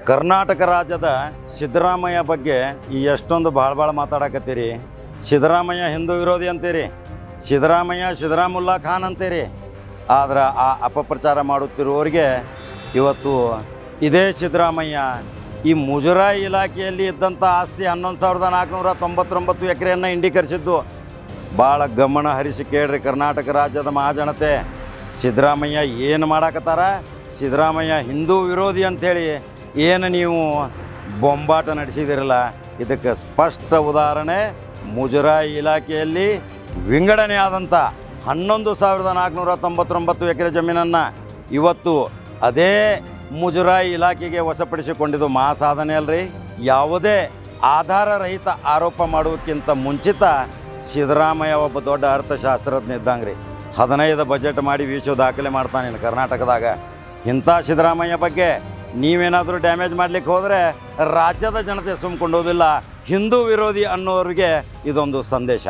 ಕರ್ನಾಟಕ ರಾಜ್ಯದ ಸಿದ್ದರಾಮಯ್ಯ ಬಗ್ಗೆ ಈ ಎಷ್ಟೊಂದು ಭಾಳ ಮಾತಾಡಕತ್ತೀರಿ. ಸಿದ್ದರಾಮಯ್ಯ ಹಿಂದೂ ವಿರೋಧಿ ಅಂತೀರಿ, ಸಿದ್ದರಾಮುಲ್ಲಾ ಖಾನ್ ಅಂತೀರಿ. ಆದ್ರೆ ಆ ಅಪಪ್ರಚಾರ ಮಾಡುತ್ತಿರುವವರಿಗೆ ಇವತ್ತು ಇದೇ ಸಿದ್ದರಾಮಯ್ಯ ಈ ಮುಜರಾಯಿ ಇಲಾಖೆಯಲ್ಲಿ ಇದ್ದಂಥ ಆಸ್ತಿ 11,499 ಎಕರೆಯನ್ನು ಇಂಡೀಕರಿಸಿದ್ದು. ಭಾಳ ಗಮನ ಹರಿಸಿ ಕೇಳ್ರಿ ಕರ್ನಾಟಕ ರಾಜ್ಯದ ಮಹಾಜನತೆ. ಸಿದ್ದರಾಮಯ್ಯ ಏನು ಮಾಡಾಕತ್ತಾರ? ಸಿದ್ದರಾಮಯ್ಯ ಹಿಂದೂ ವಿರೋಧಿ ಅಂಥೇಳಿ ಏನು ನೀವು ಬೊಂಬಾಟ ನಡೆಸಿದಿರಲ್ಲ, ಇದಕ್ಕೆ ಸ್ಪಷ್ಟ ಉದಾಹರಣೆ ಮುಜರಾಯಿ ಇಲಾಖೆಯಲ್ಲಿ ವಿಂಗಡಣೆ ಆದಂಥ 11,499 ಎಕರೆ ಜಮೀನನ್ನು ಇವತ್ತು ಅದೇ ಮುಜರಾಯಿ ಇಲಾಖೆಗೆ ವಶಪಡಿಸಿಕೊಂಡಿದ್ದು ಮಹಾಸಾಧನೆ ಅಲ್ರಿ. ಯಾವುದೇ ಆಧಾರರಹಿತ ಆರೋಪ ಮಾಡೋಕ್ಕಿಂತ ಮುಂಚಿತ ಸಿದ್ದರಾಮಯ್ಯ ಒಬ್ಬ ದೊಡ್ಡ ಅರ್ಥಶಾಸ್ತ್ರಜ್ಞ ಇದ್ದಂಗೆ ರೀ. 15 ಬಜೆಟ್ ಮಾಡಿ ವಿಶ್ವ ದಾಖಲೆ ಮಾಡ್ತಾನೆ ಕರ್ನಾಟಕದಾಗ. ಇಂಥ ಸಿದ್ದರಾಮಯ್ಯ ಬಗ್ಗೆ ನೀವೇನಾದರೂ ಡ್ಯಾಮೇಜ್ ಮಾಡಲಿಕ್ಕೆ ಹೋದರೆ ರಾಜ್ಯದ ಜನತೆ ಸುಮ್ಕೊಂಡೋದಿಲ್ಲ. ಹಿಂದೂ ವಿರೋಧಿ ಅನ್ನೋರಿಗೆ ಇದೊಂದು ಸಂದೇಶ.